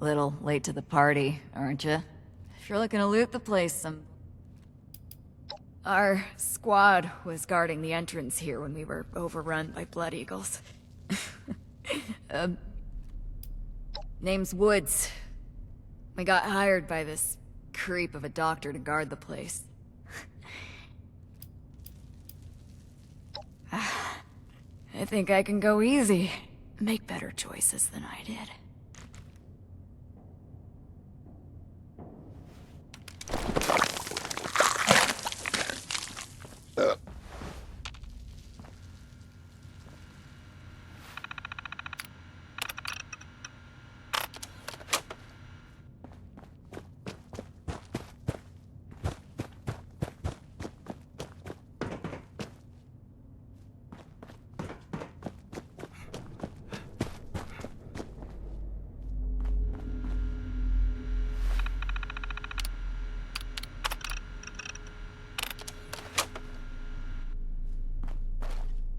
Little late to the party, aren't you? If you're looking to loot the place, Our squad was guarding the entrance here when we were overrun by Blood Eagles. Name's Woods. We got hired by this creep of a doctor to guard the place. I think I can go easy. Make better choices than I did.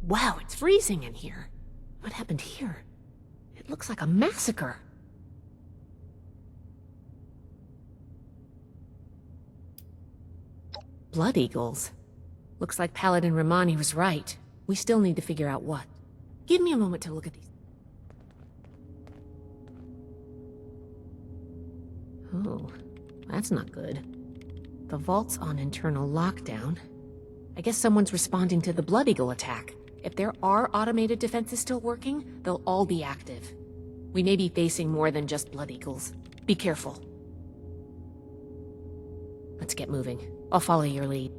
Wow, it's freezing in here. What happened here? It looks like a massacre. Blood Eagles. Looks like Paladin Romani was right. We still need to figure out what. Give me a moment to look at these. Oh, that's not good. The vault's on internal lockdown. I guess someone's responding to the Blood Eagle attack. If there are automated defenses still working, they'll all be active. We may be facing more than just Blood Eagles. Be careful. Let's get moving. I'll follow your lead.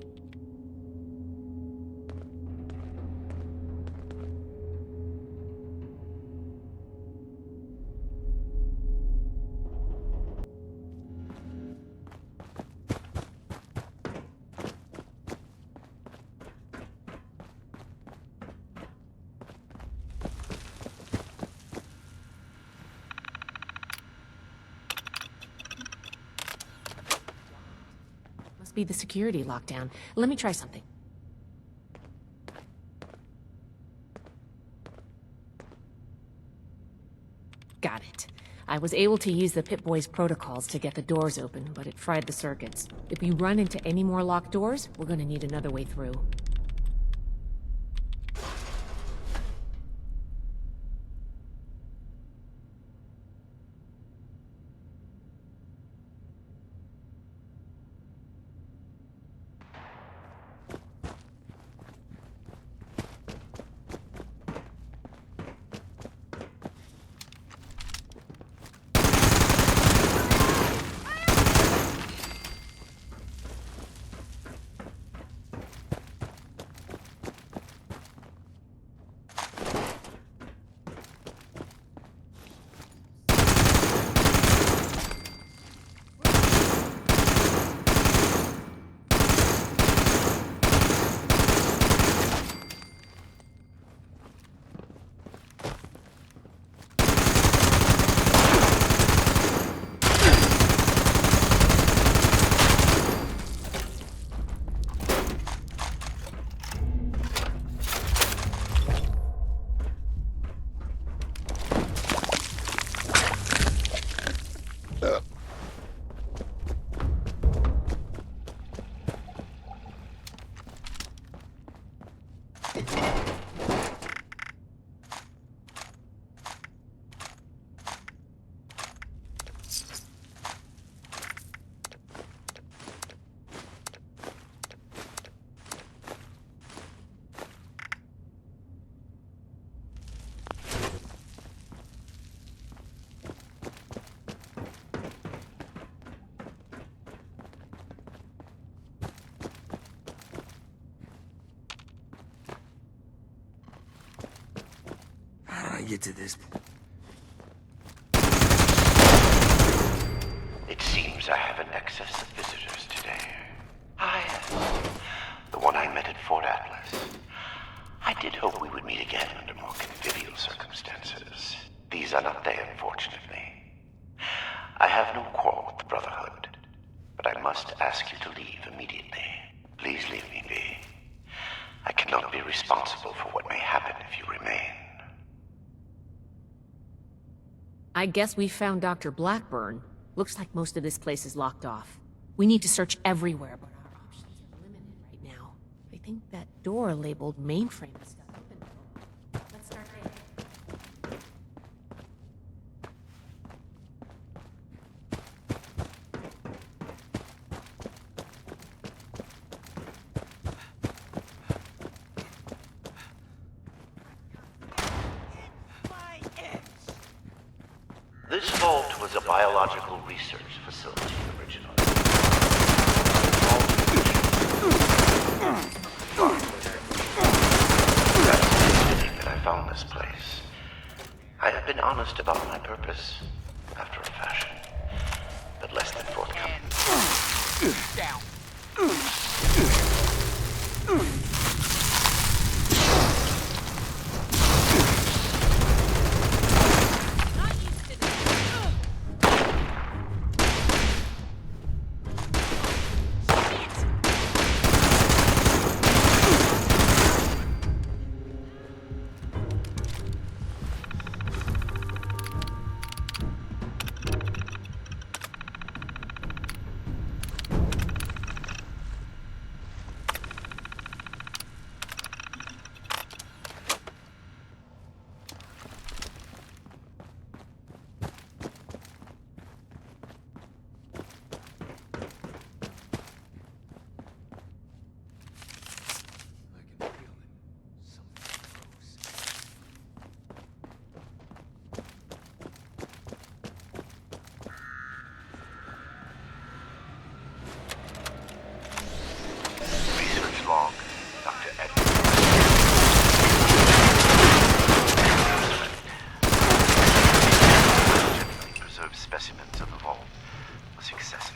Be the security lockdown. Let me try something. Got it. I was able to use the Pip-Boy's protocols to get the doors open, but it fried the circuits. If we run into any more locked doors, we're gonna need another way through. Get to this. It seems I have an excess of visitors today. Ah, yes. The one I met at Fort Atlas. I did hope we would meet again under more convivial circumstances. These are not they, unfortunately. I have no quarrel with the Brotherhood, but I must ask you to leave immediately. Please leave me be. I cannot be responsible for what may happen if you remain. I guess we found Dr. Blackburn. Looks like most of this place is locked off. We need to search everywhere, but our options are limited right now. I think that door labeled mainframe is stuck open, though. Let's start there. This vault was a biological research facility originally. That's fitting that I found this place. I have been honest about my purpose, after a fashion, but less than forthcoming. Down. Research log, Dr. Edwards. Preserved specimens of the vault was excessive,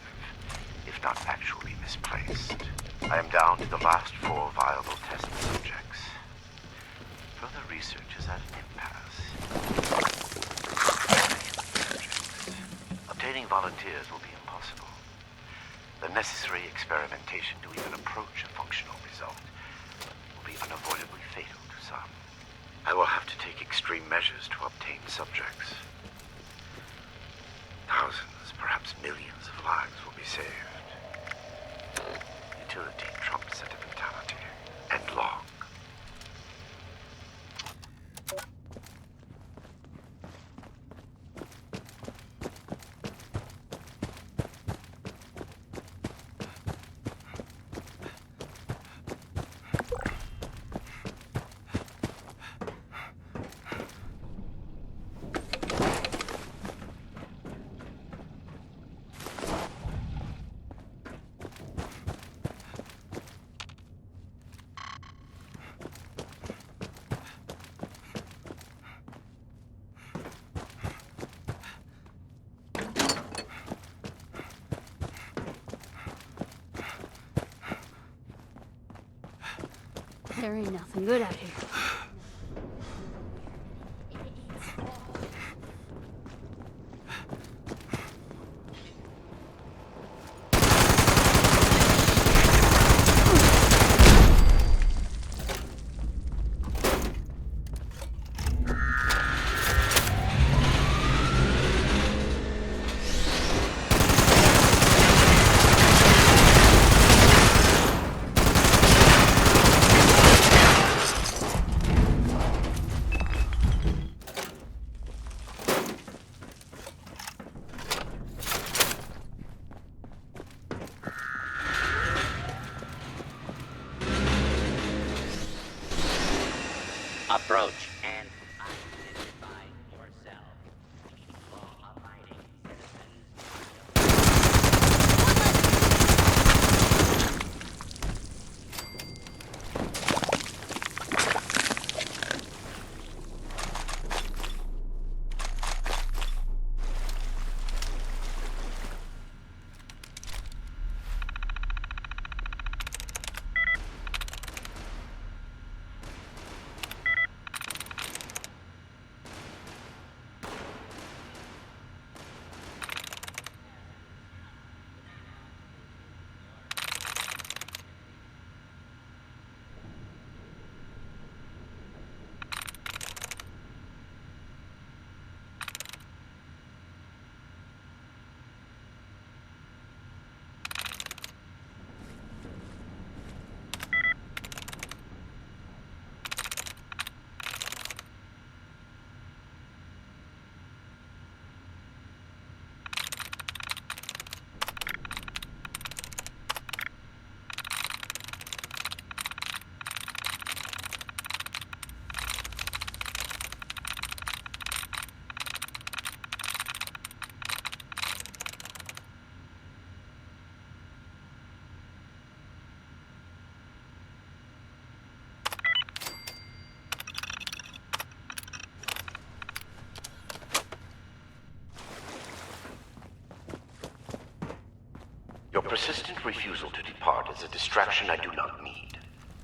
if not actually misplaced. I am down to the last 4 viable test subjects. Further research is at an impasse. Obtaining volunteers will be impossible. The necessary experimentation to even approach a functional result will be unavoidably fatal to some. I will have to take extreme measures to obtain subjects. Thousands, perhaps millions of lives will be saved. Utility trumps sentimentality. And long. There ain't nothing good out here. persistent refusal to depart is a distraction I do not need.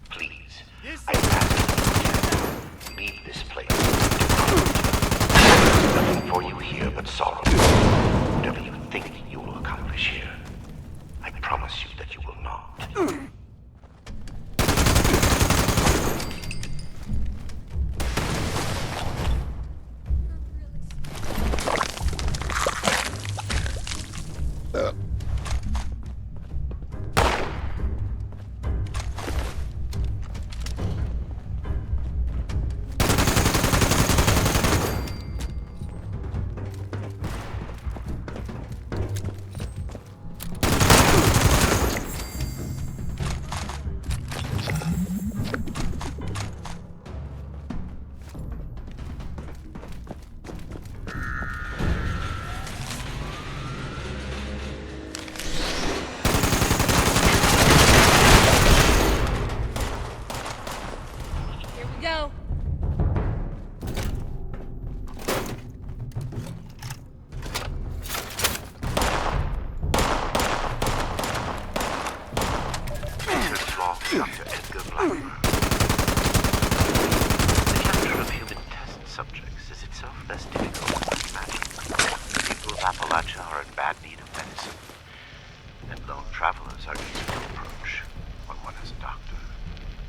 Please, I ask you, leave this place. Nothing for you here but sorrow. Whatever you think you will accomplish here, I promise you that you will not. Go. Research log, Dr. Edgar Blackburn. The capture of human test subjects is itself less difficult than you imagine. The people of Appalachia are in bad need of medicine, and lone travelers are easy to approach when one is a doctor.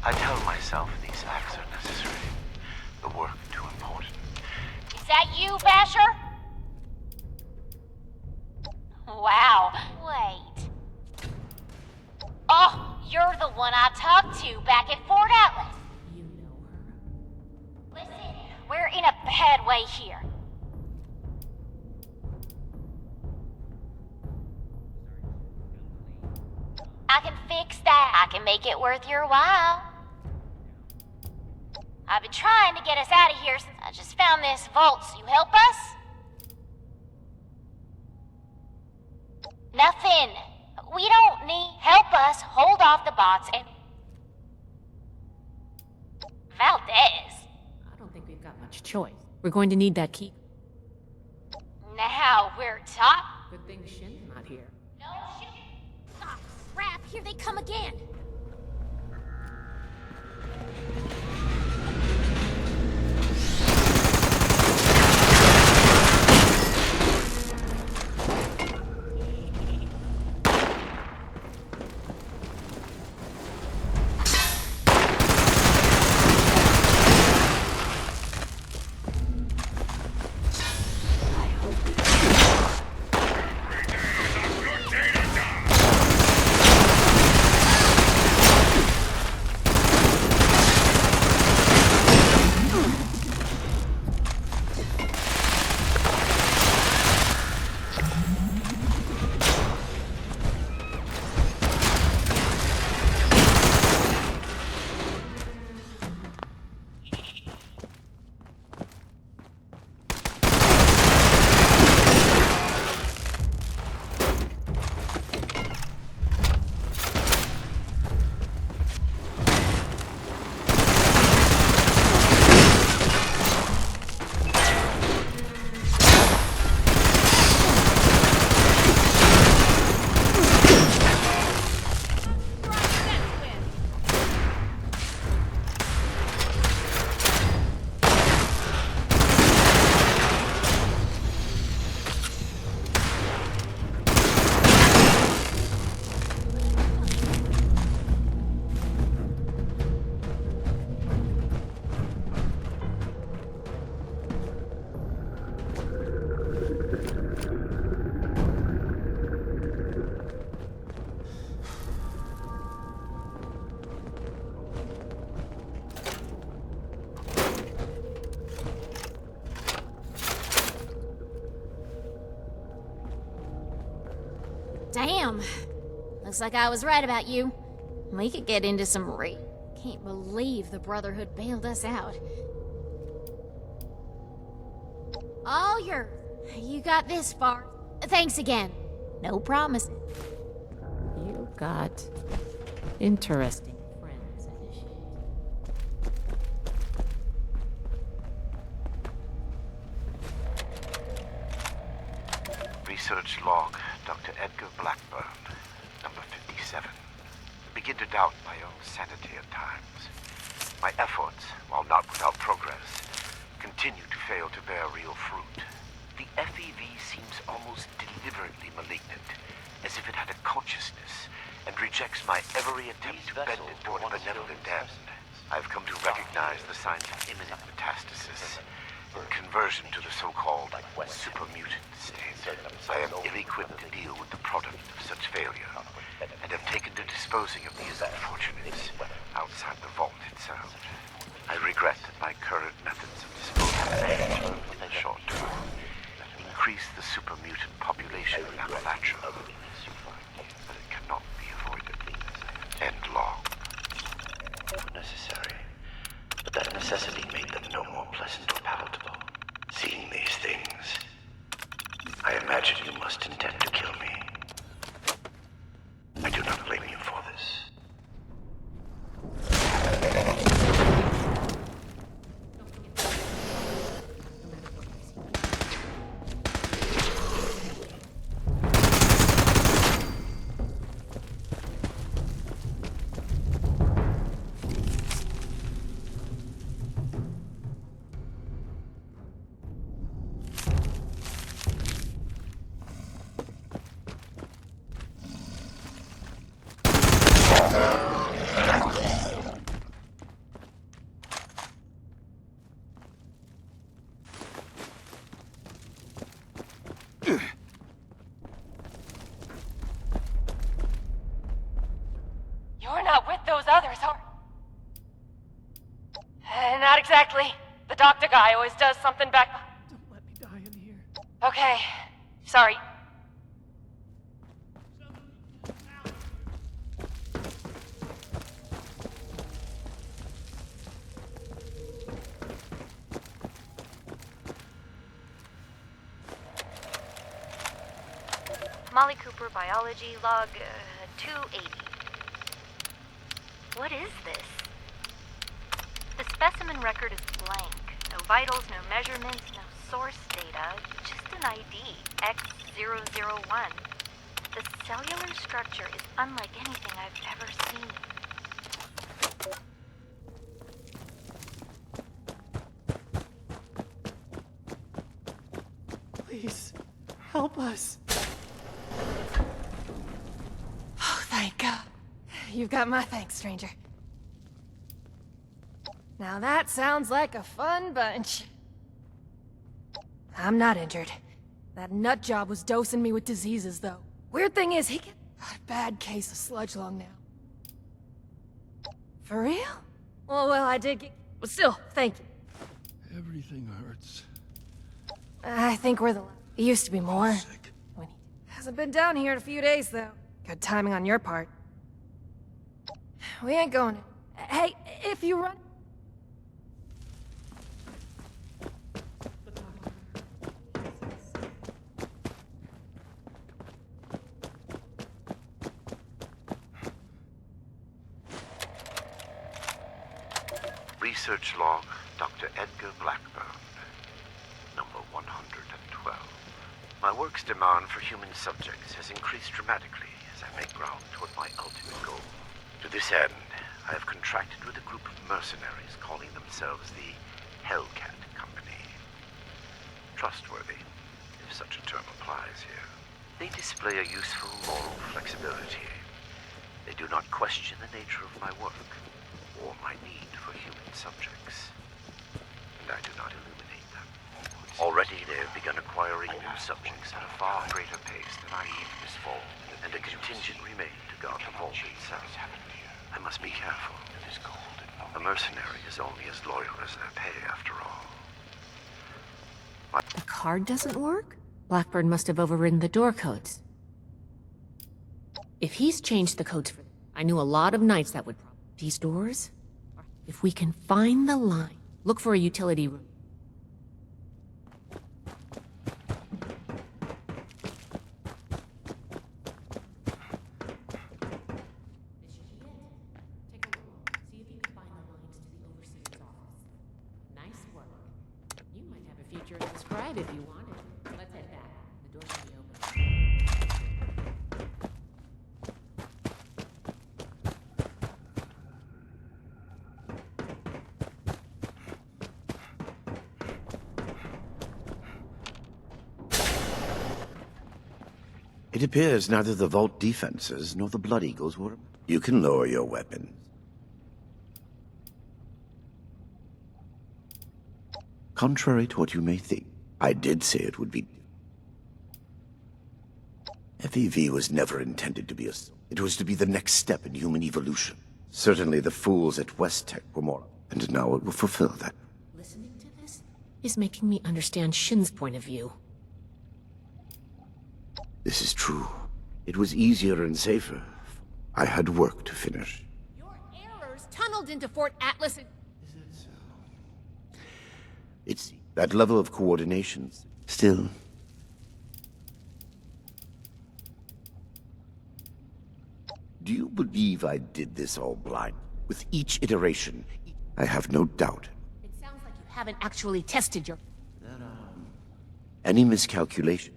I tell myself these acts are necessary, the work too important. Is that you, Basher? Wow. Wait. Oh, you're the one I talked to back at Fort Atlas. You know her. Listen, we're in a bad way here. I can fix that. I can make it worth your while. I've been trying to get us out of here since I just found this vault. So you help us? Nothing. We don't need help us hold off the bots and... Valdez. I don't think we've got much choice. We're going to need that key. Now we're top. Good thing Shin's not here. No shit. Ah, crap, here they come again. Damn. Looks like I was right about you. We could get into some Can't believe the Brotherhood bailed us out. All yours. You got this far. Thanks again. No promises. You got interesting friends, initiate. Research log, Dr. Edgar Blackburn. 27. I begin to doubt my own sanity at times. My efforts, while not without progress, continue to fail to bear real fruit. The FEV seems almost deliberately malignant, as if it had a consciousness and rejects my every attempt to bend it toward a benevolent end. I've come to recognize the signs of imminent metastasis, conversion to the so-called supermutant state. I am ill-equipped to deal with the product of such failure, and have taken to disposing of these unfortunates outside the vault itself. I regret that my current methods of disposal in the short term increase the supermutant population of Appalachia, but it cannot be avoided. End log. Necessary, but that necessity made them no more pleasant or palatable. Seeing these things, I imagine you must intend to kill me. I do not blame you for this. You're not with those others, are... Not exactly. The doctor guy always does something back... Don't let me die in here. Okay. Sorry. Molly Cooper, biology, log 280. What is this? The specimen record is blank. No vitals, no measurements, no source data, just an ID, X001. The cellular structure is unlike anything I've ever seen. Please, help us. Oh, thank God. You've got my thanks, stranger. Now that sounds like a fun bunch. I'm not injured. That nut job was dosing me with diseases, though. Weird thing is, he got a bad case of sludge lung now. For real? Well, I did get... But still, thank you. Everything hurts. I think we're the... It used to be more. Sick. When he hasn't been down here in a few days, though. Good timing on your part. We ain't going... Hey, if you run... Research log, Dr. Edgar Blackburn, number 112. My work's demand for human subjects has increased dramatically as I make ground toward my ultimate goal. To this end, I have contracted with a group of mercenaries calling themselves the Hellcat Company. Trustworthy, if such a term applies here. They display a useful moral flexibility. They do not question the nature of my work or my need for human subjects, and I do not illuminate them. Already they have begun acquiring new subjects at a far greater pace than I need this fall, and a contingent remained to guard the vault itself. I must be careful. A mercenary is only as loyal as their pay, after all. The card doesn't work? Blackburn must have overridden the door codes. If he's changed the codes for... I knew a lot of knights that would... These doors? If we can find the line, look for a utility room. Nice work. You might have a future as a scribe if you wanted. Let's head back. The door should be open. It appears neither the vault defenses nor the Blood Eagles were... You can lower your weapons. Contrary to what you may think, I did say it would be... FEV was never intended to be a... It was to be the next step in human evolution. Certainly the fools at West Tech were more... And now it will fulfill that. Listening to this is making me understand Shin's point of view. This is true. It was easier and safer. I had work to finish. Your errors tunneled into Fort Atlas and... It's that level of coordination. Still... Do you believe I did this all blind? With each iteration, I have no doubt. It sounds like you haven't actually tested your... Any miscalculation...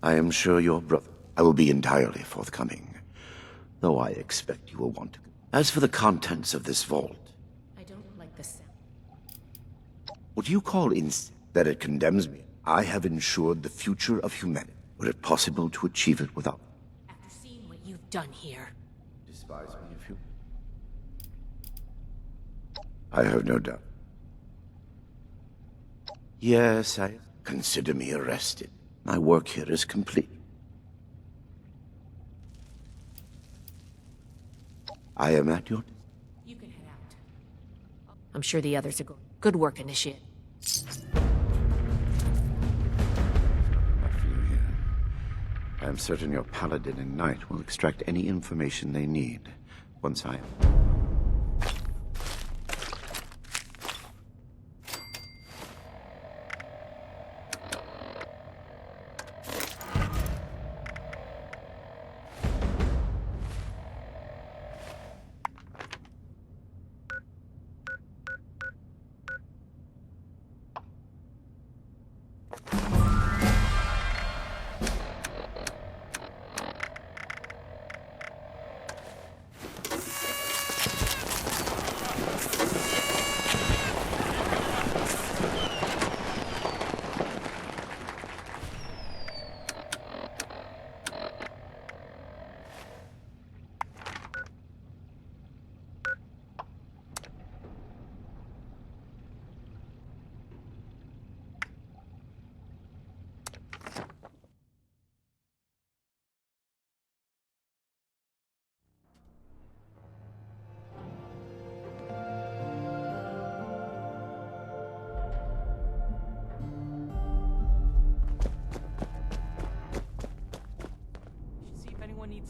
I am sure your brother... I will be entirely forthcoming. Though I expect you will want to... As for the contents of this vault... I don't like the sound. What you call that it condemns me, I have ensured the future of humanity. Were it possible to achieve it without... After seeing what you've done here... Despise me if you... I have no doubt. Yes, I... Consider me arrested. My work here is complete. I am at your... You can head out. I'm sure the others are going. Good work, Initiate. Not for you here. I am certain your paladin and knight will extract any information they need once I am...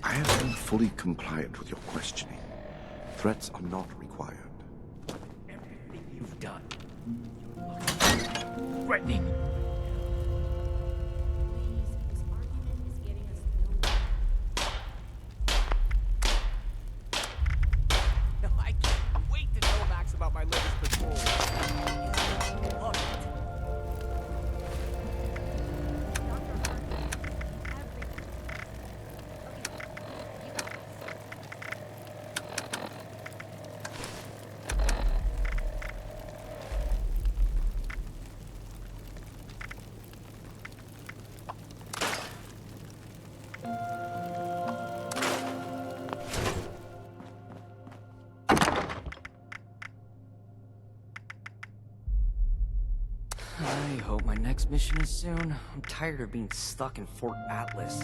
I have been fully compliant with your questioning. Threats are not required. Everything you've done. Threatening. This argument is getting us nowhere. No, I can't wait to tell Max about my latest patrol. Love it. I hope my next mission is soon. I'm tired of being stuck in Fort Atlas.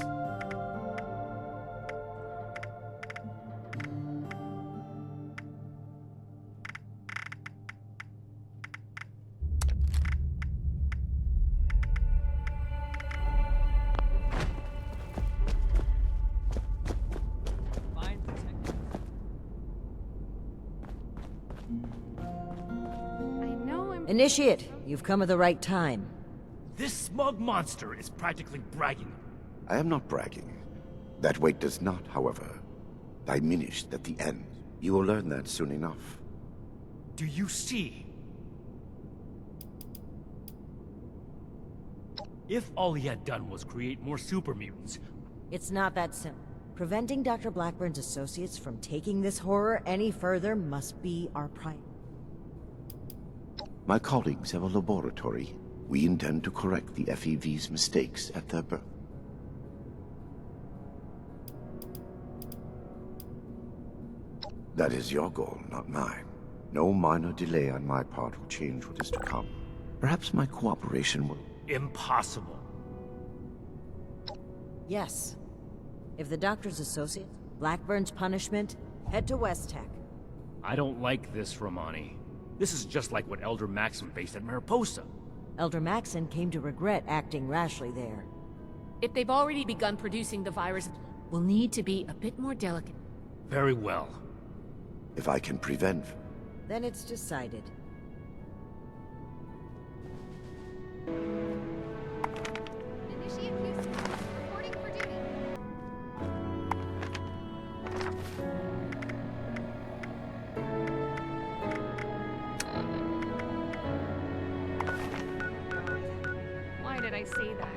Initiate, you've come at the right time. This smug monster is practically bragging. I am not bragging. That weight does not, however, diminish at the end. You will learn that soon enough. Do you see? If all he had done was create more super mutants... It's not that simple. Preventing Dr. Blackburn's associates from taking this horror any further must be our priority. My colleagues have a laboratory We intend to correct the FEV's mistakes at their birth. That is your goal, not mine. No minor delay on my part will change what is to come. Perhaps my cooperation will... Impossible. Yes. If the doctor's associate, Blackburn's punishment, head to West Tech. I don't like this, Romani. This is just like what Elder Maxim faced at Mariposa. Elder Maxon came to regret acting rashly there. If they've already begun producing the virus, we'll need to be a bit more delicate. Very well. If I can prevent... Then it's decided. Initiate Houston. Reporting for duty. Why did I say that?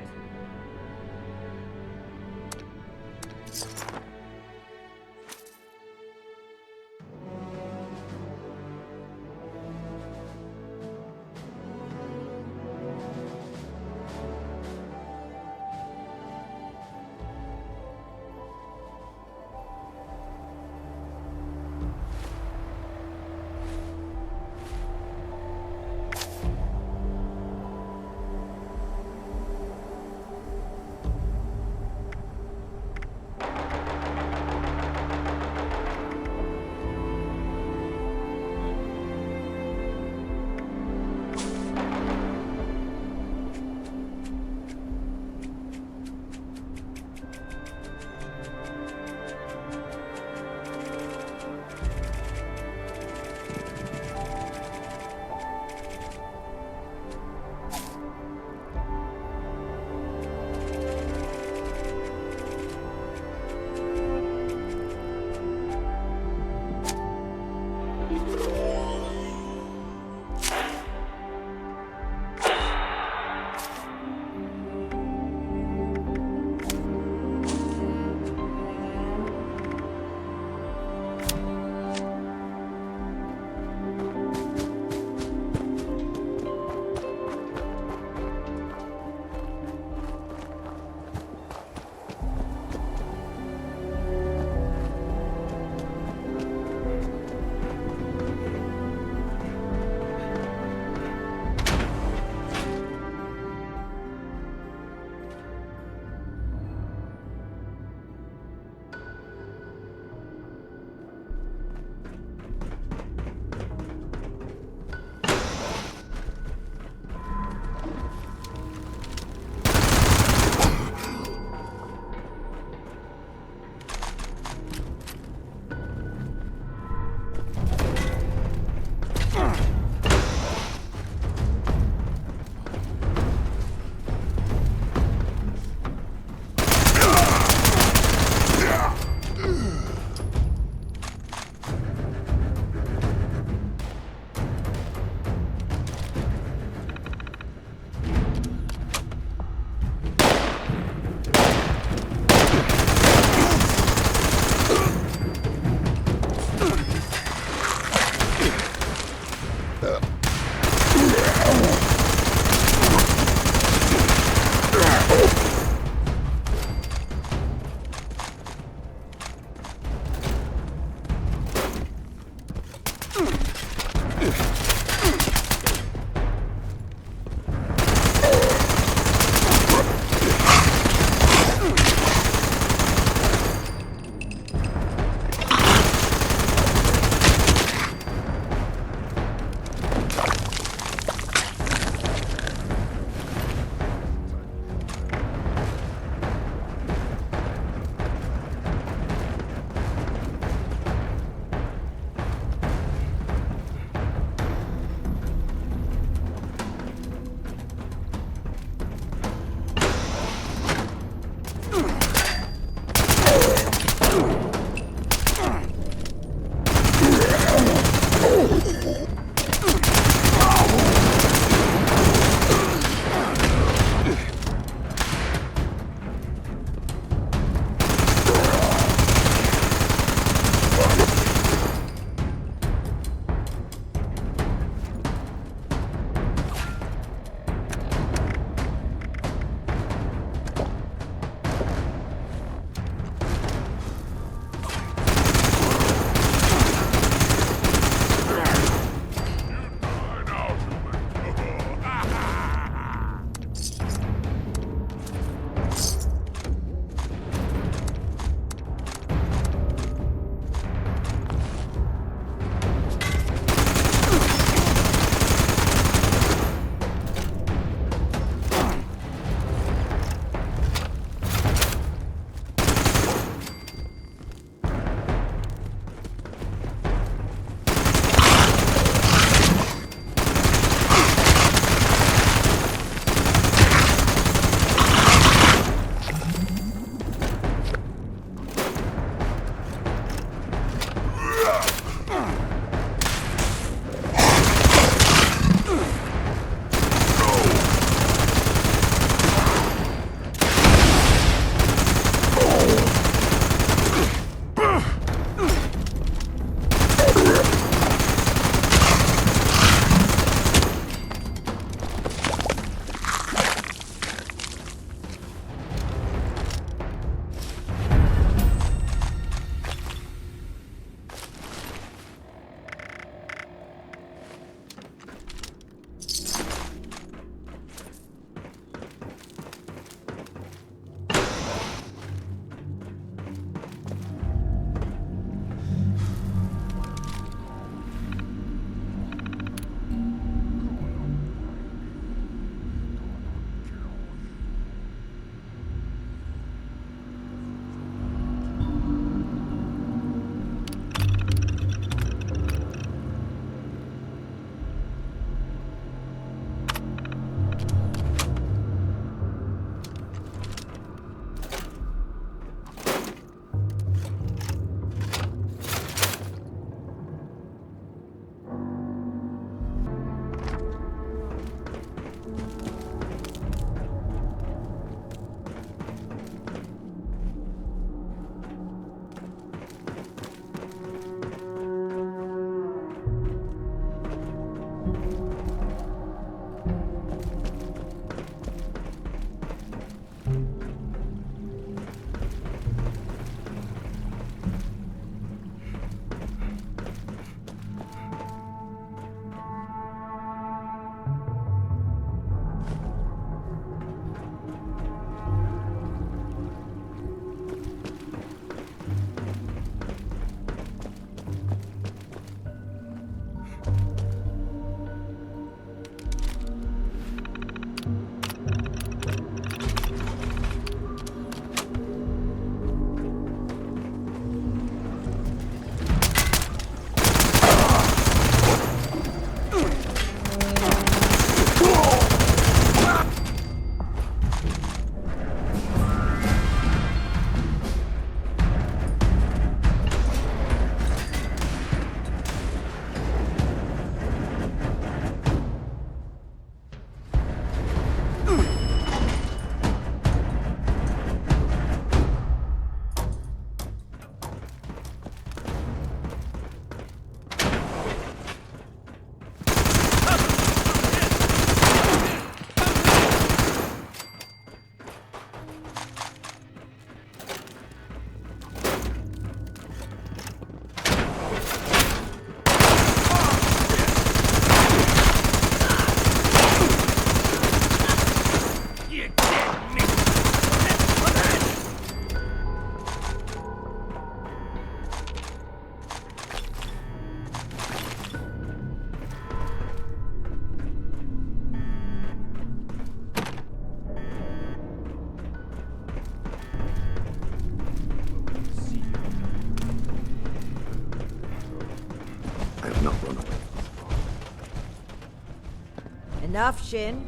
Enough, Shin.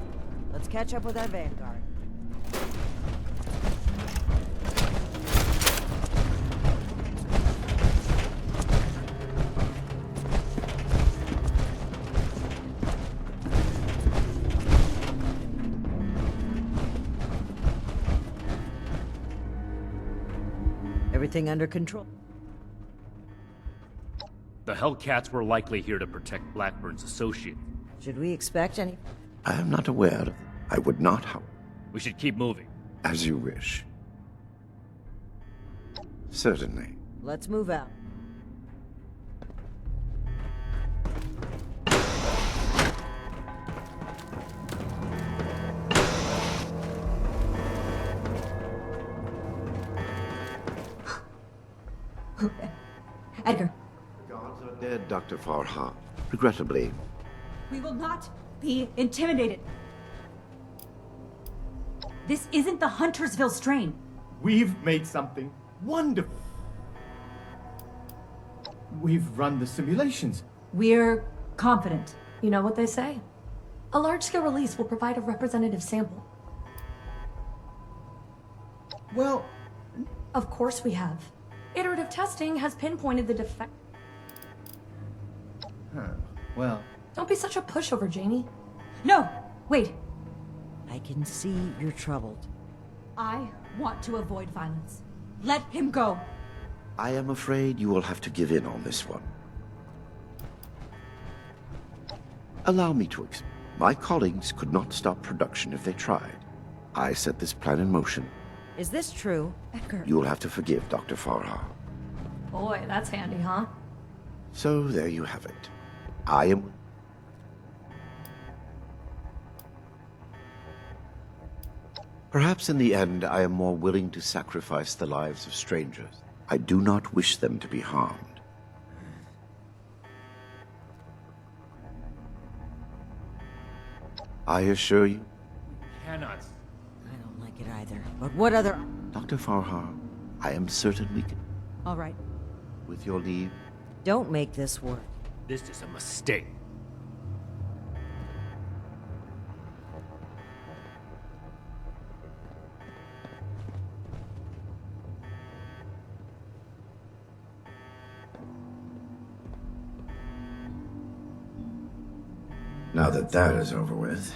Let's catch up with our vanguard. Everything under control? The Hellcats were likely here to protect Blackburn's associate. Should we expect any? I am not aware. I would not, We should keep moving. as you wish. Certainly. Let's move out. Edgar, The guards are dead, Dr. Farha. Regrettably. we will not be intimidated. This isn't the Huntersville strain. We've made something wonderful. We've run the simulations. We're confident. You know what they say? A large-scale release will provide a representative sample. Well, Of course we have. Iterative testing has pinpointed the defect. well, Don't be such a pushover, Janie. No, wait. I can see you're troubled. I want to avoid violence. Let him go. I am afraid you will have to give in on this one. Allow me to explain. My colleagues could not stop production if they tried. I set this plan in motion. Is this true? Edgar. You will have to forgive Dr. Farha. Boy, that's handy, huh? So there you have it. I am... Perhaps in the end, I am more willing to sacrifice the lives of strangers. I do not wish them to be harmed. I assure you, Cannot. I don't like it either. But what other... Dr. Farha, I am certain we can, All right. with your leave. Don't make this work. This is a mistake. Now that that is over with,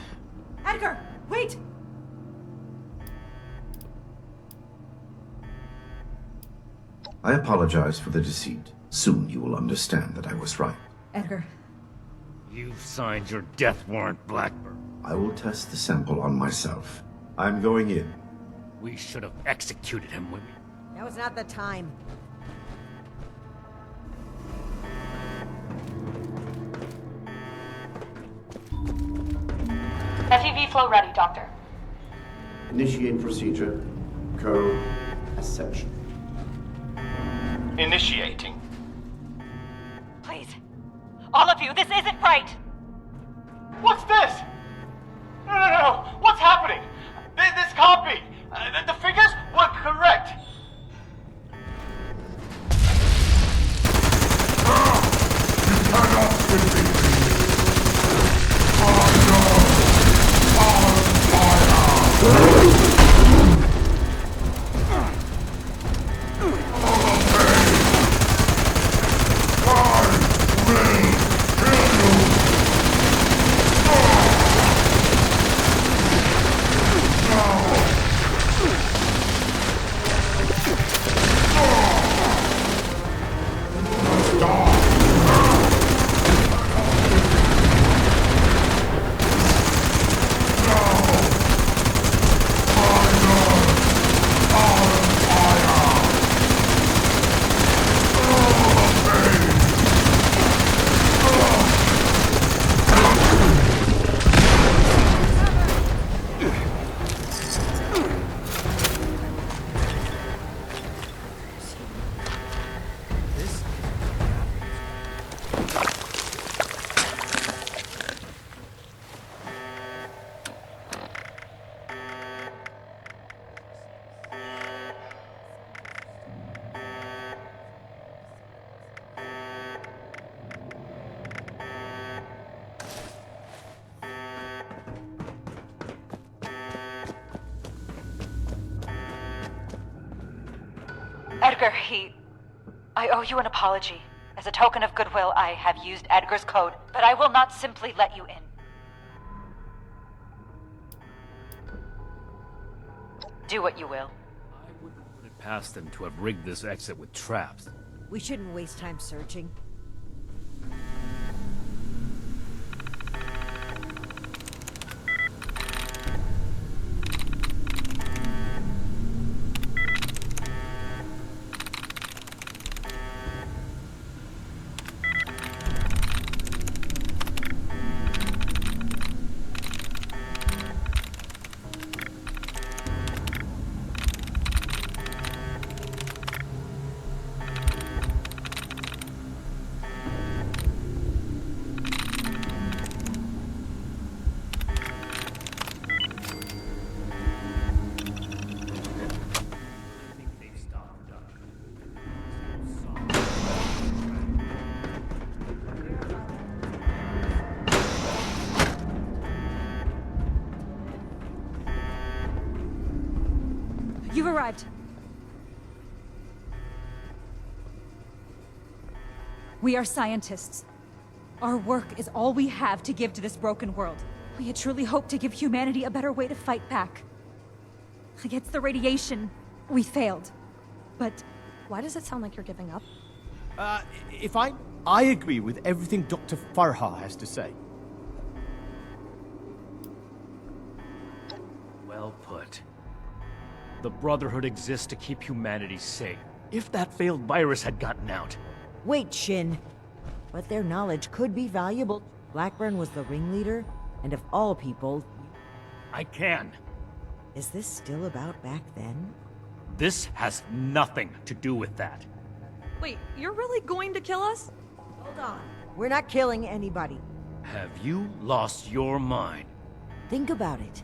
Edgar, wait! I apologize for the deceit. Soon you will understand that I was right. Edgar, You've signed your death warrant, Blackburn. I will test the sample on myself. I'm going in. We should have executed him when Now is not the time. FEV flow ready, Doctor. Initiate procedure. Code Ascension. Initiating. Please. All of you, this isn't right! What's this? No. What's happening? This can't be. The figures were correct. I owe you an apology. As a token of goodwill, I have used Edgar's code, but I will not simply let you in. Do what you will. I wouldn't put it past them to have rigged this exit with traps. We shouldn't waste time searching. You've arrived. We are scientists. Our work is all we have to give to this broken world. We had truly hoped to give humanity a better way to fight back. Against the radiation, we failed. But why does it sound like you're giving up? I agree with everything Dr. Farha has to say. Well put. The Brotherhood exists to keep humanity safe. If that failed virus had gotten out... Wait, Shin. But their knowledge could be valuable. Blackburn was the ringleader, and of all people... I can. Is this still about back then? This has nothing to do with that. Wait, you're really going to kill us? Hold on. We're not killing anybody. Have you lost your mind? Think about it.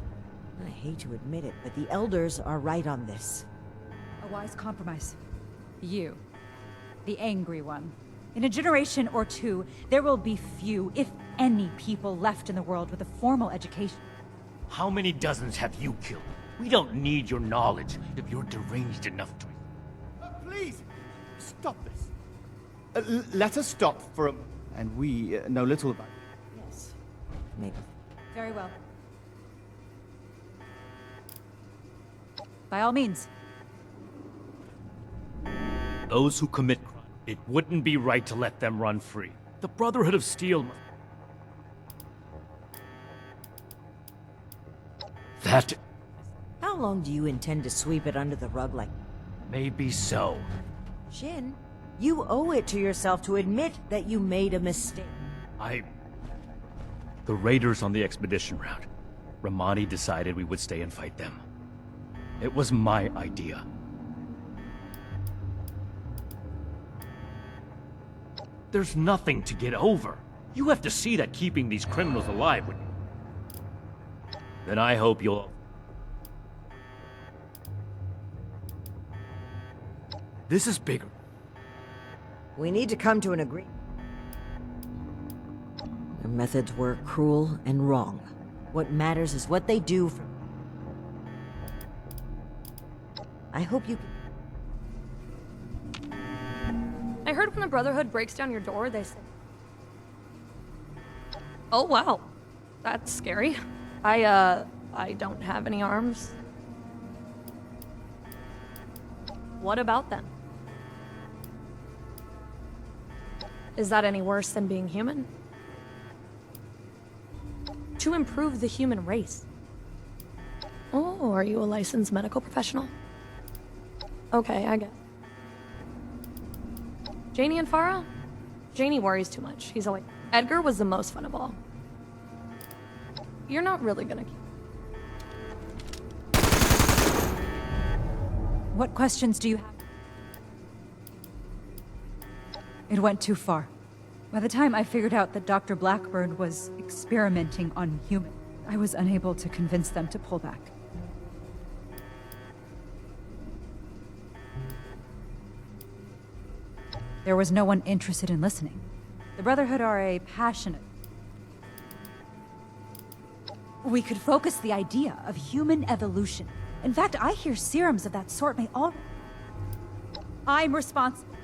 I hate to admit it, but the Elders are right on this. a wise compromise. You, the angry one. In a generation or two, there will be few, if any, people left in the world with a formal education. How many dozens have you killed? We don't need your knowledge if you're deranged enough to... Please, stop this. Let us stop for a... And we know little about it. Yes, maybe. Very well. By all means. Those who commit crime, it wouldn't be right to let them run free. The Brotherhood of Steel must... That... How long do you intend to sweep it under the rug like... Maybe so. Shin, you owe it to yourself to admit that you made a mistake. The raiders on the expedition route. Ramani decided we would stay and fight them. It was my idea. There's nothing to get over. You have to see that keeping these criminals alive would... Then I hope you'll... This is bigger. We need to come to an agreement. Their methods were cruel and wrong. What matters is what they do for... I hope you... I heard when the Brotherhood breaks down your door, they say... Oh, wow. That's scary. I don't have any arms. What about them? Is that any worse than being human? To improve the human race. Oh, are you a licensed medical professional? Okay, I guess. Janie and Farah? Janie worries too much. He's always... Edgar was the most fun of all. You're not really gonna... What questions do you have? It went too far. By the time I figured out that Dr. Blackburn was experimenting on humans, I was unable to convince them to pull back. There was no one interested in listening. The Brotherhood are a passionate... We could focus the idea of human evolution. In fact, I hear serums of that sort may all... I'm responsible.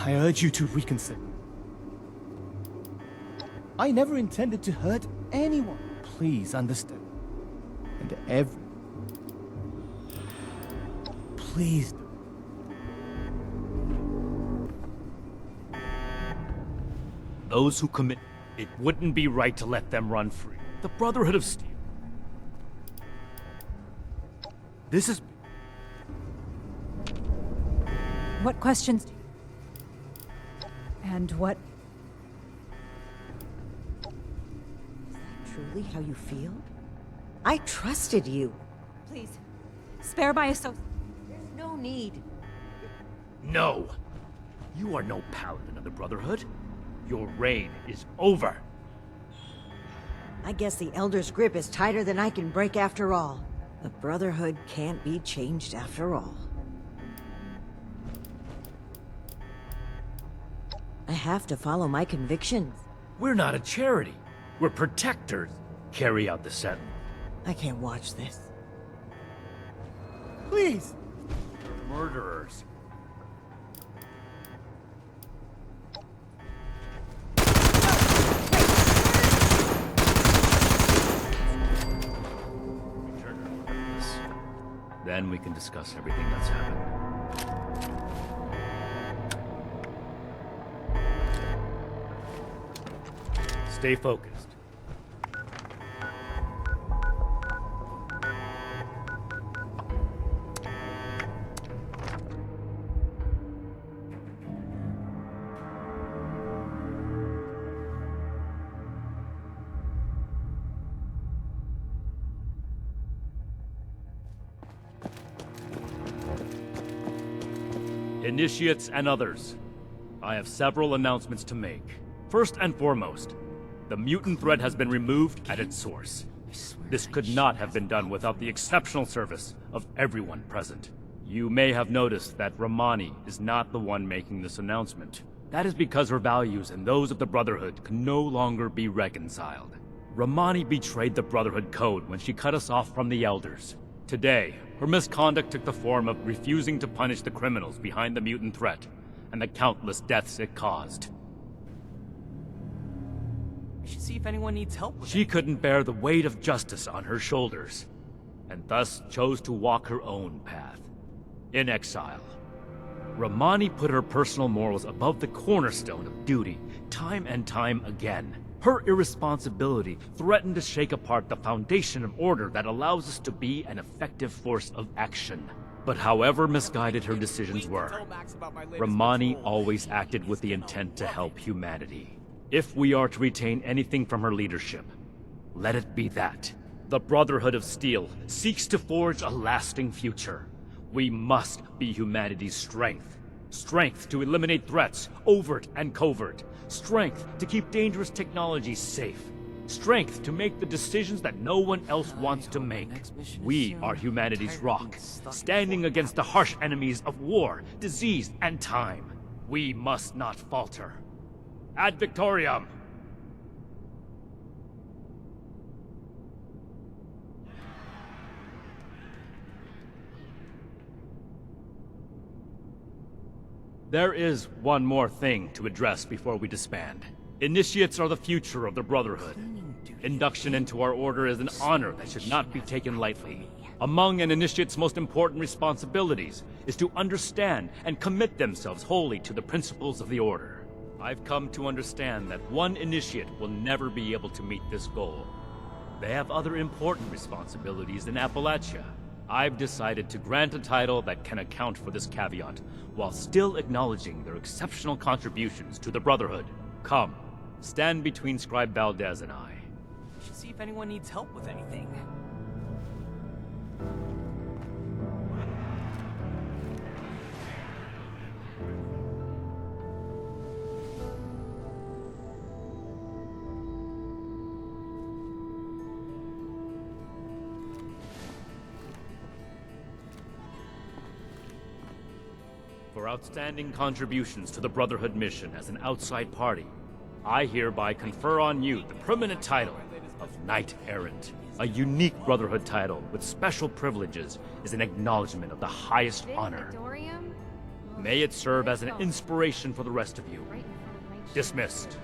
I urge you to reconsider. I never intended to hurt anyone. Please understand. And every... Please. Those who commit, it wouldn't be right to let them run free. The Brotherhood of Steel. This is... What questions do you... And what... Is that truly how you feel? I trusted you. Please, spare my associate. There's no need. No! You are no paladin of the Brotherhood. Your reign is over. I guess the Elder's grip is tighter than I can break after all. The Brotherhood can't be changed after all. I have to follow my convictions. We're not a charity. We're protectors. Carry out the sentence. I can't watch this. Please! You're murderers. Then we can discuss everything that's happened. Stay focused. Initiates and others, I have several announcements to make. First and foremost, the mutant threat has been removed at its source. This could not have been done without the exceptional service of everyone present. You may have noticed that Romani is not the one making this announcement. That is because her values and those of the Brotherhood can no longer be reconciled. Romani betrayed the Brotherhood code when she cut us off from the Elders. Today, her misconduct took the form of refusing to punish the criminals behind the mutant threat, and the countless deaths it caused. I should see if anyone needs help with She couldn't bear the weight of justice on her shoulders, and thus chose to walk her own path. In exile, Romani put her personal morals above the cornerstone of duty, time and time again. Her irresponsibility threatened to shake apart the foundation of order that allows us to be an effective force of action. But however misguided her decisions were, Romani always acted with the intent to help humanity. If we are to retain anything from her leadership, let it be that. The Brotherhood of Steel seeks to forge a lasting future. We must be humanity's strength. Strength to eliminate threats, overt and covert. Strength to keep dangerous technologies safe. Strength to make the decisions that no one else wants to make. We are humanity's rock, standing against the harsh enemies of war, disease, and time. We must not falter. Ad Victoriam! There is one more thing to address before we disband. Initiates are the future of the Brotherhood. Induction into our order is an honor that should not be taken lightly. Among an initiate's most important responsibilities is to understand and commit themselves wholly to the principles of the order. I've come to understand that one initiate will never be able to meet this goal. They have other important responsibilities in Appalachia. I've decided to grant a title that can account for this caveat, while still acknowledging their exceptional contributions to the Brotherhood. Come, stand between Scribe Valdez and I. I should see if anyone needs help with anything. For outstanding contributions to the Brotherhood mission as an outside party, I hereby confer on you the permanent title of Knight Errant. A unique Brotherhood title with special privileges is an acknowledgement of the highest honor. May it serve as an inspiration for the rest of you. Dismissed.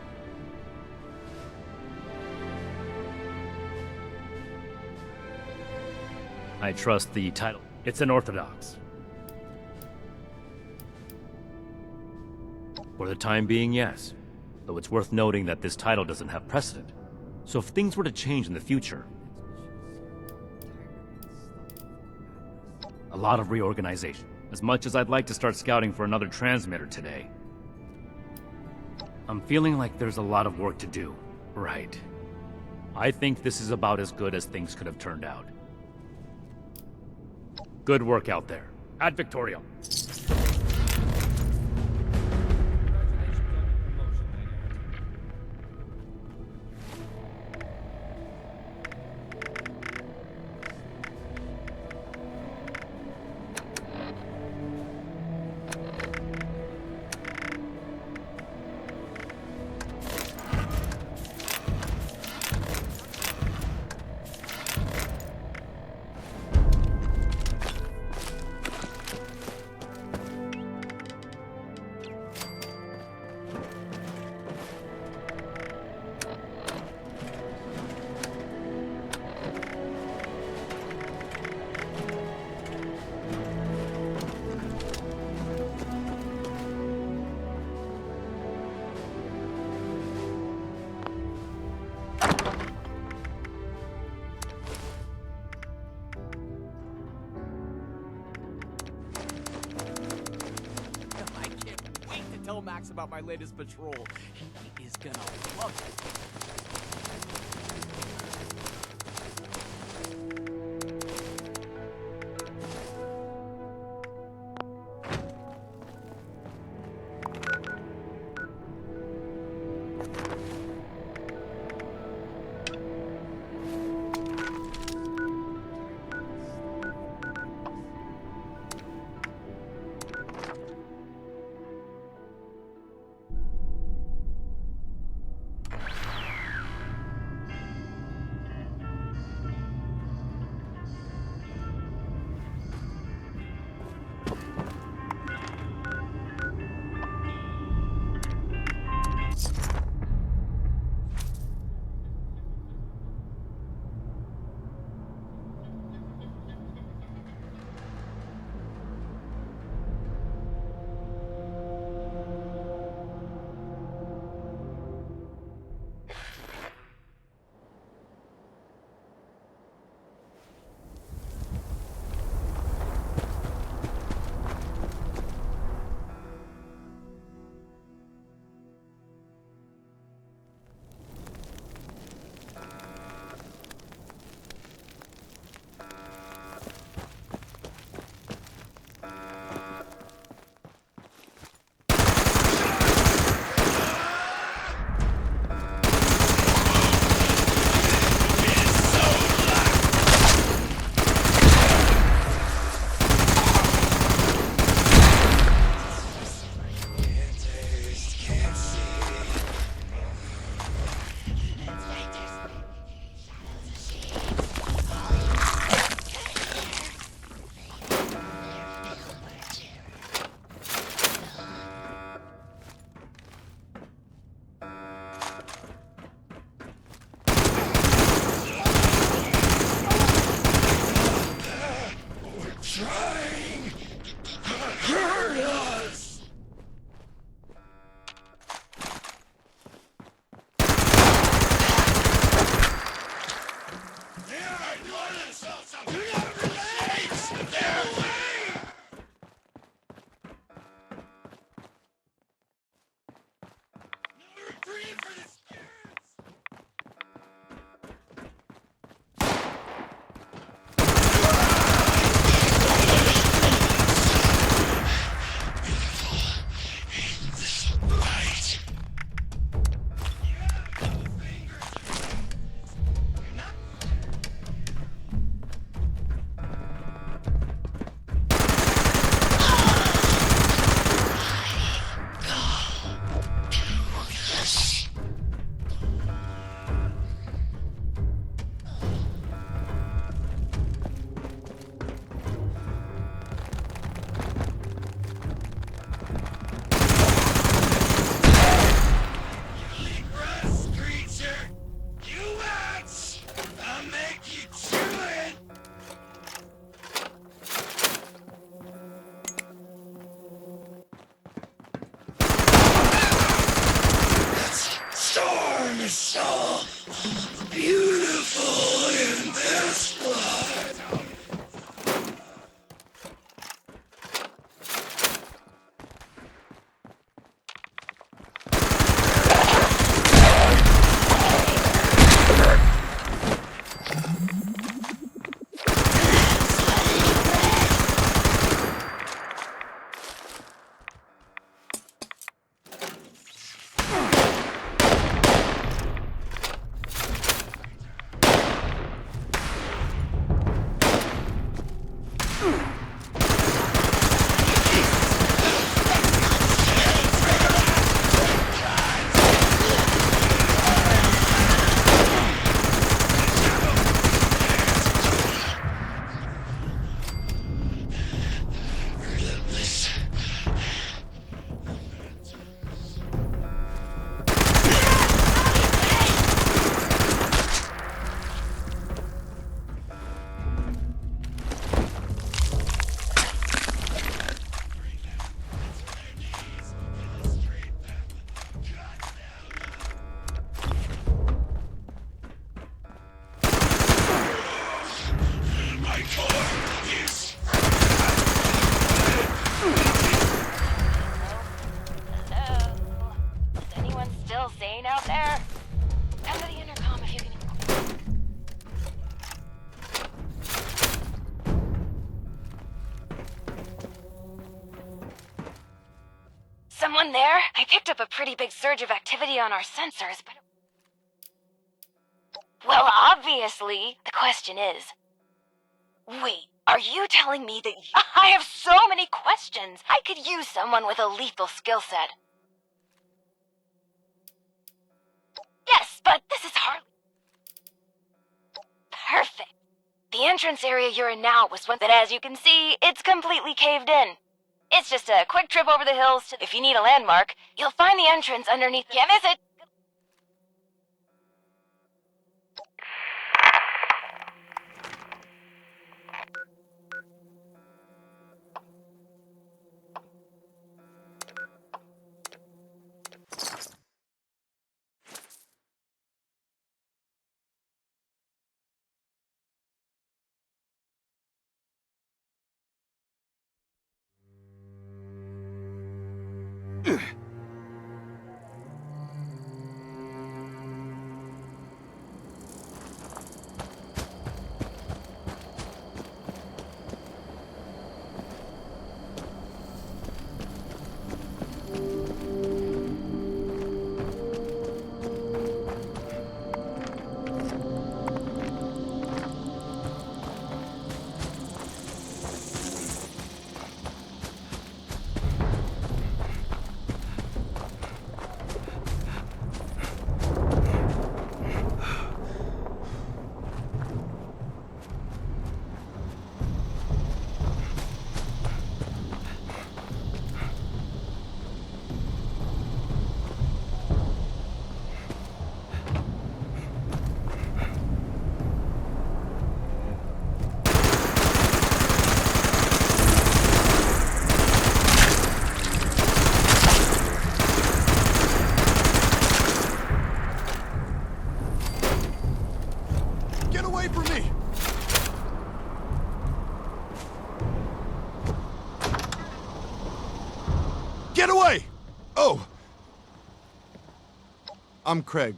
I trust the title. It's unorthodox. For the time being, yes. Though it's worth noting that this title doesn't have precedent. So if things were to change in the future... A lot of reorganization. As much as I'd like to start scouting for another transmitter today. I'm feeling like there's a lot of work to do. Right. I think this is about as good as things could have turned out. Good work out there. Ad Victoriam. Tell Max about my latest patrol. He is gonna love it. someone there? I picked up a pretty big surge of activity on our sensors, but... Well, obviously, the question is... Wait, are you telling me that I have so many questions? I could use someone with a lethal skill set. Yes, but this is hardly... Perfect. The entrance area you're in now was one that, as you can see, it's completely caved in. It's just a quick trip over the hills to... If you need a landmark, you'll find the entrance underneath... Can't miss it! Get away from me! Get away! Oh! I'm Craig.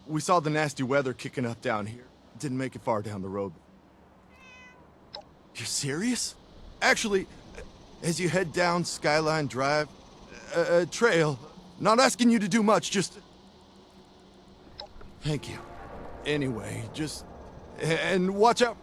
We saw the nasty weather kicking up down here. Didn't make it far down the road. You're serious? Actually, as you head down Skyline Drive, trail, not asking you to do much, just... Thank you. Anyway, just... And watch out.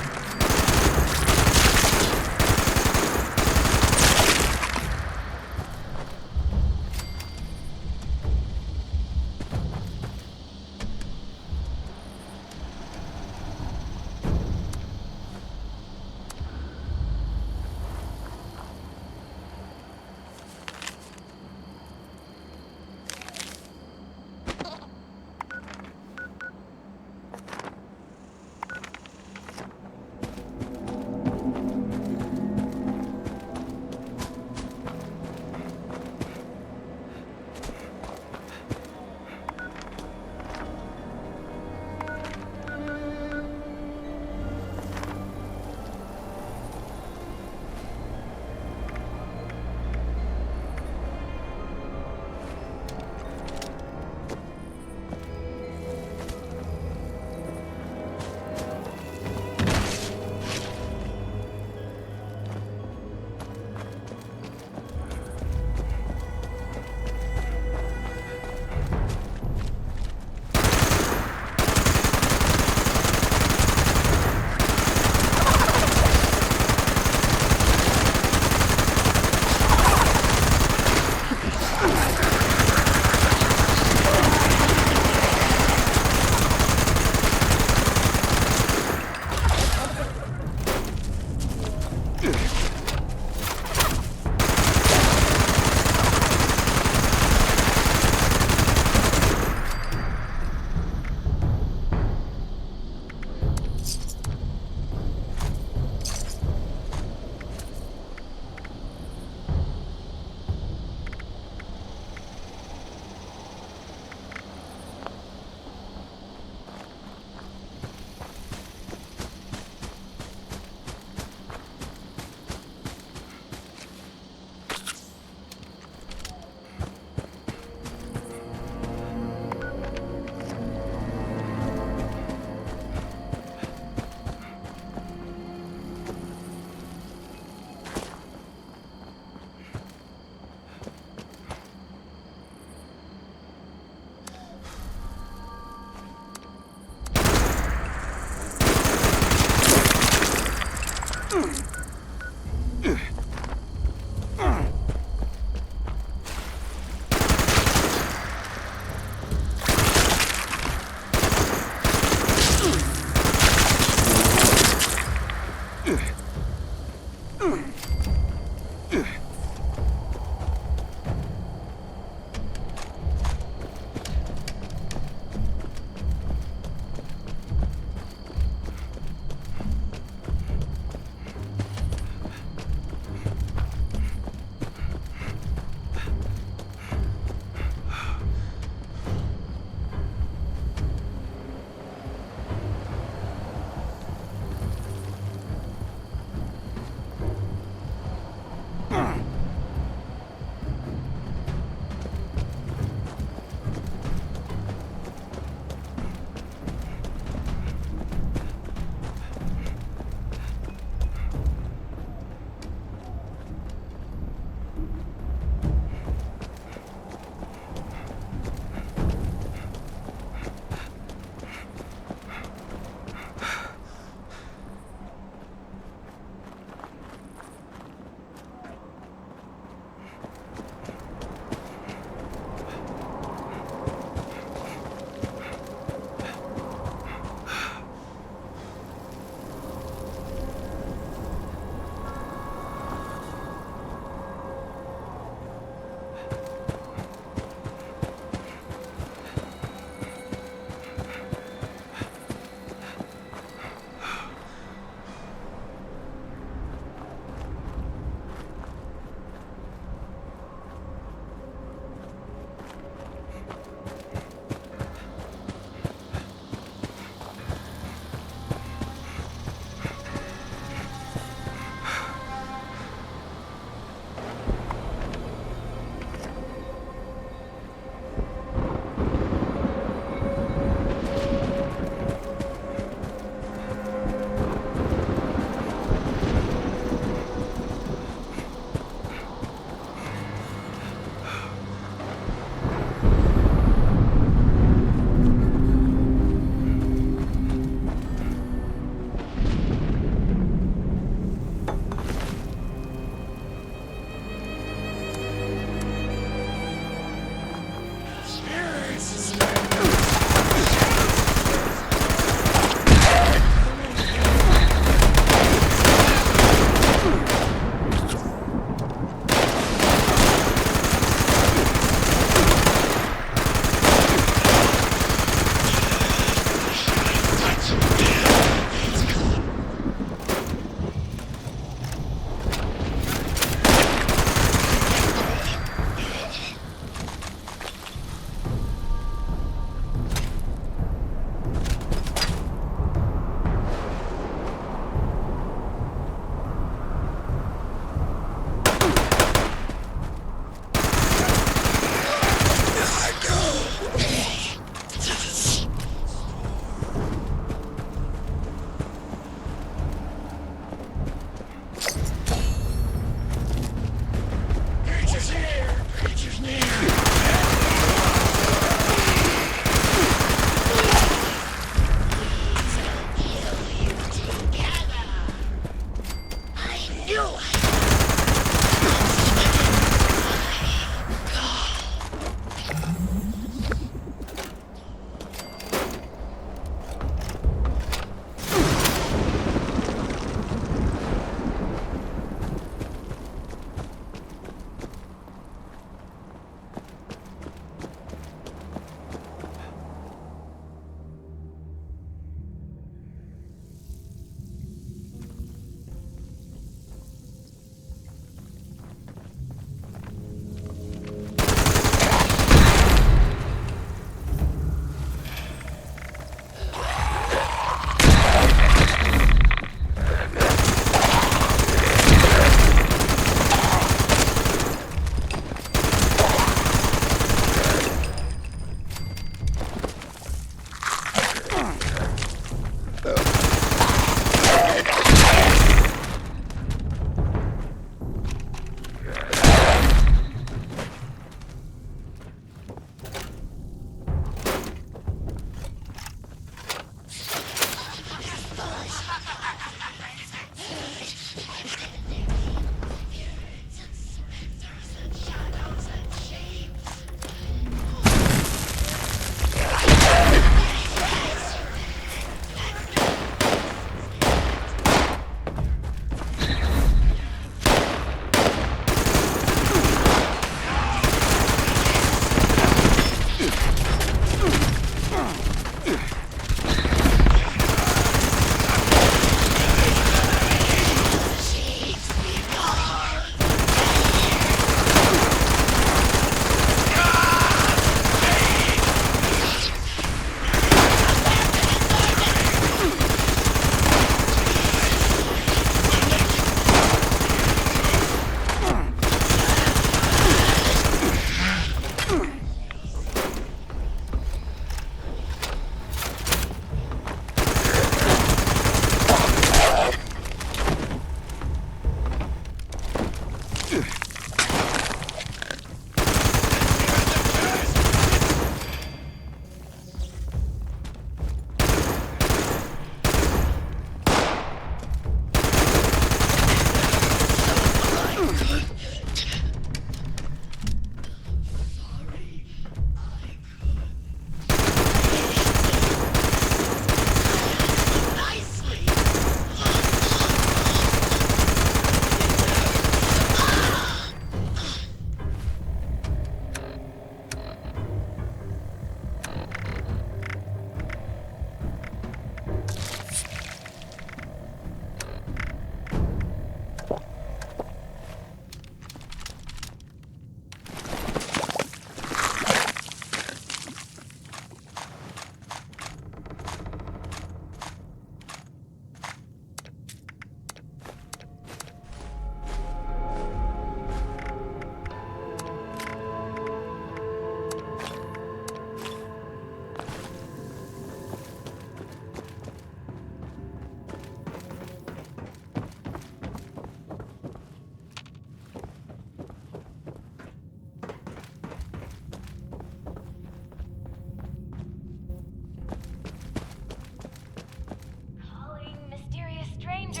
Calling mysterious stranger.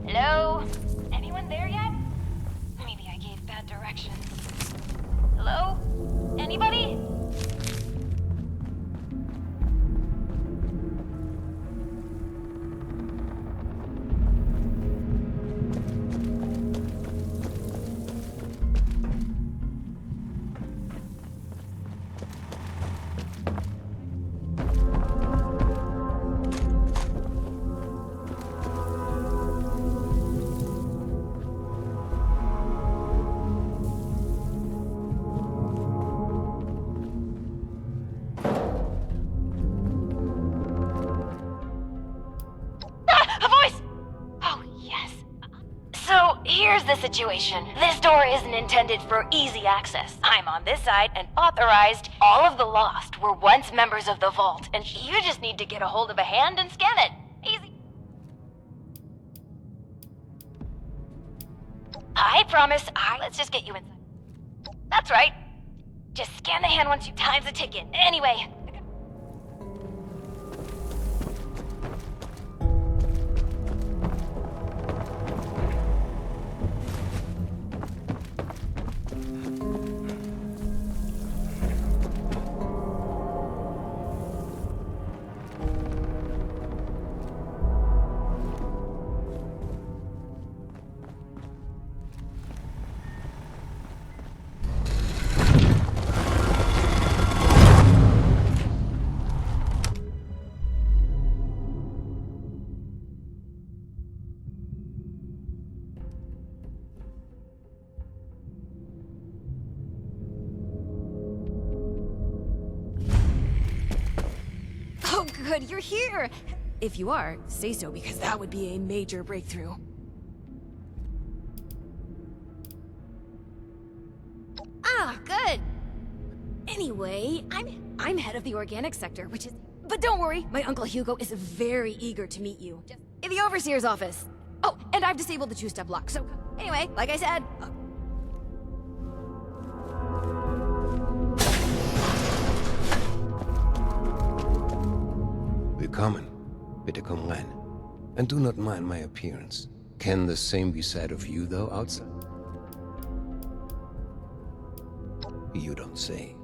Hello? Anyone there yet? Maybe I gave bad directions. Hello? Anybody? A voice! Oh, yes. So, here's the situation. This door isn't intended for easy access. I'm on this side and authorized. All of the lost were once members of the Vault, and you just need to get a hold of a hand and scan it. Easy. I promise let's just get you inside. That's right. Just scan the hand once you time's the ticket. Anyway. Oh, good, you're here! If you are, say so, because that would be a major breakthrough. Ah, good! Anyway, I'm head of the organic sector, which is... But don't worry, my Uncle Hugo is very eager to meet you. Just in the Overseer's office. Oh, and I've disabled the two-step lock, so... Anyway, like I said... Willkommen. Bitte komm rein. And do not mind my appearance. Can the same be said of you, though, outside? You don't say.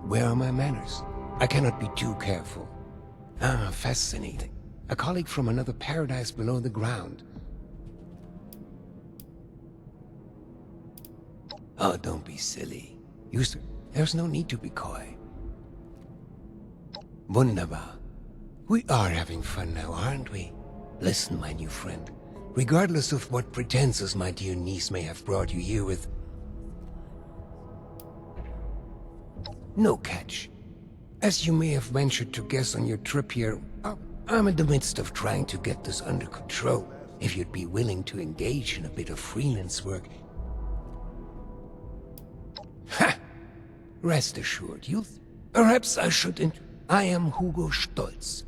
Where are my manners? I cannot be too careful. Ah, fascinating. A colleague from another paradise below the ground. Oh, don't be silly. There's no need to be coy. Wunderbar. We are having fun now, aren't we? Listen, my new friend. Regardless of what pretenses my dear niece may have brought you here with... No catch. As you may have ventured to guess on your trip here, I'm in the midst of trying to get this under control. If you'd be willing to engage in a bit of freelance work... Ha! Rest assured, you'll... Perhaps I should I am Hugo Stolz,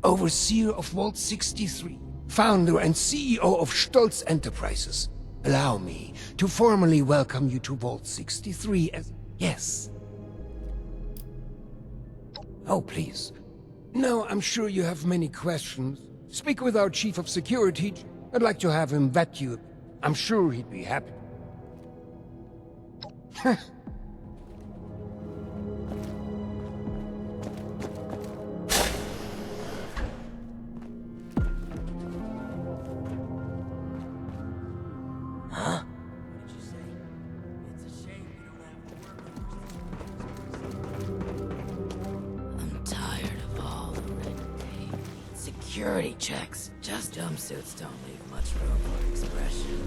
Overseer of Vault 63. founder and CEO of Stolz Enterprises. Allow me to formally welcome you to Vault 63 as... Yes. Oh, please. Now, I'm sure you have many questions. Speak with our Chief of Security. I'd like to have him vet you. I'm sure he'd be happy. Huh? I'm tired of all the red tape. Security checks. Just jumpsuits don't leave much room for expression.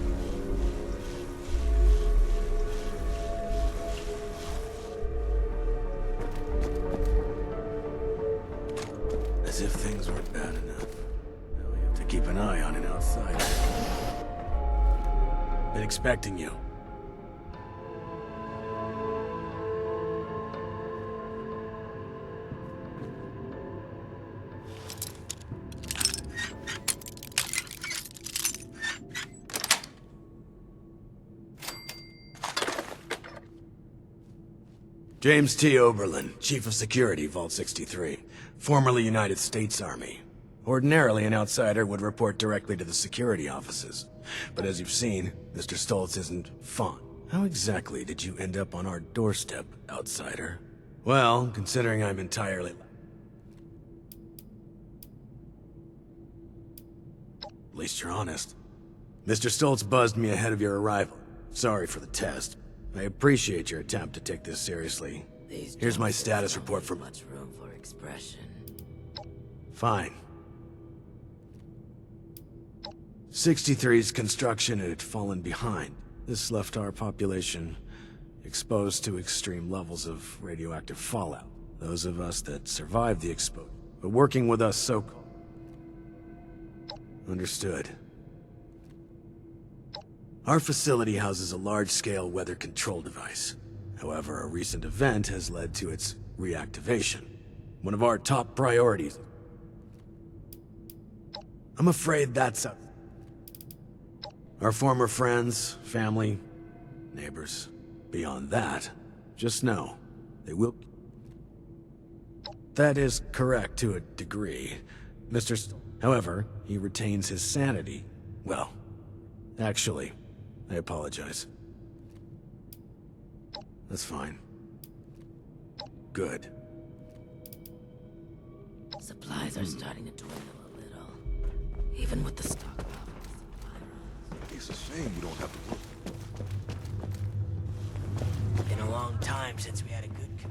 As if things weren't bad enough. Now we have to keep an eye on an outsider. Been expecting you. James T. Oberlin, Chief of Security, Vault 63. Formerly United States Army. Ordinarily, an outsider would report directly to the security offices. But as you've seen, Mr. Stoltz isn't fond. How exactly did you end up on our doorstep, outsider? Well, considering I'm entirely... At least you're honest. Mr. Stoltz buzzed me ahead of your arrival. Sorry for the test. I appreciate your attempt to take this seriously. Here's my status report from... Much room for expression. Fine. 63's construction had fallen behind. This left our population exposed to extreme levels of radioactive fallout. Those of us that survived the exposure, but working with us so-called. Understood. Our facility houses a large-scale weather control device. However, a recent event has led to its reactivation. One of our top priorities. I'm afraid that's up. Our former friends, family, neighbors. Beyond that, just know, they will... That is correct to a degree. However, he retains his sanity. Well, actually, I apologize. That's fine. Good. Supplies are starting to dwindle a little. Even with the stock. It's a shame you don't have to work. Been a long time since we had a good community.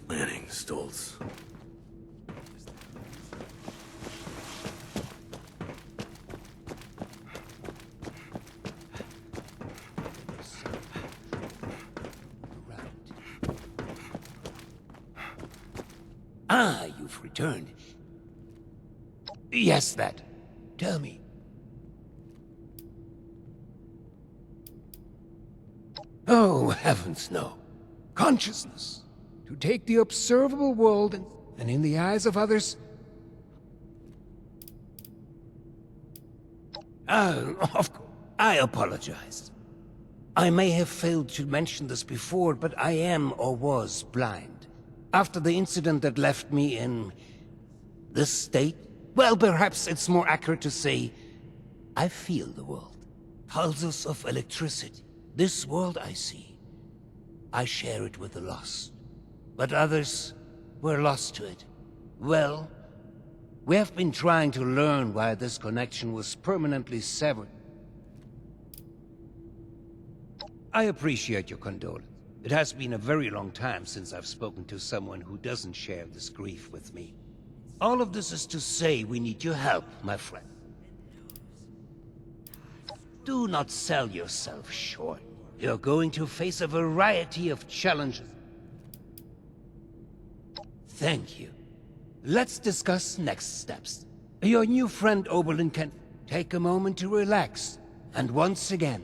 Planning, Stoltz. Ah, you've returned. Yes, that. Tell me. Oh, heavens, no. Consciousness. To take the observable world and in the eyes of others... of course. I apologize. I may have failed to mention this before, but I am or was blind. After the incident that left me in... this state? Well, perhaps it's more accurate to say... I feel the world. Pulses of electricity. This world I see. I share it with the lost. But others were lost to it. Well, we have been trying to learn why this connection was permanently severed. I appreciate your condolence. It has been a very long time since I've spoken to someone who doesn't share this grief with me. All of this is to say we need your help, my friend. Do not sell yourself short. You're going to face a variety of challenges. Thank you. Let's discuss next steps. Your new friend Oberlin can take a moment to relax. And once again,